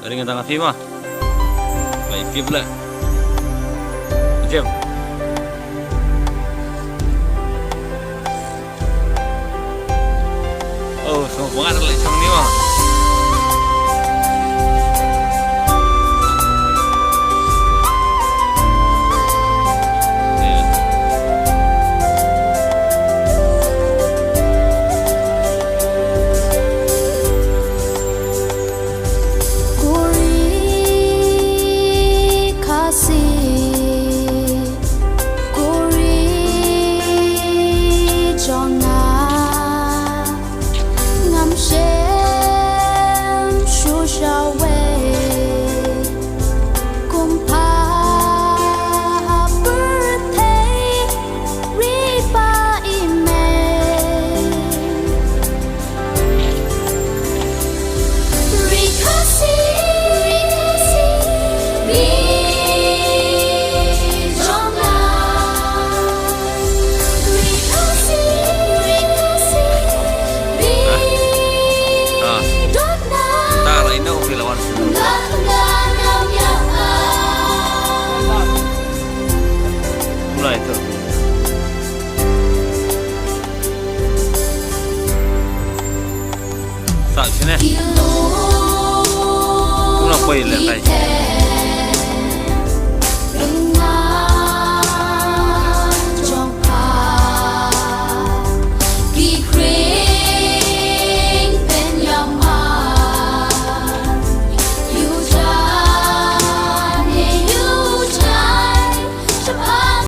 Ringan tangan Fima. Baik, dia pula. Jom. Oh, semua pengat lagi sama ni mah. Itu tak sini. Tu nak apa yang lain?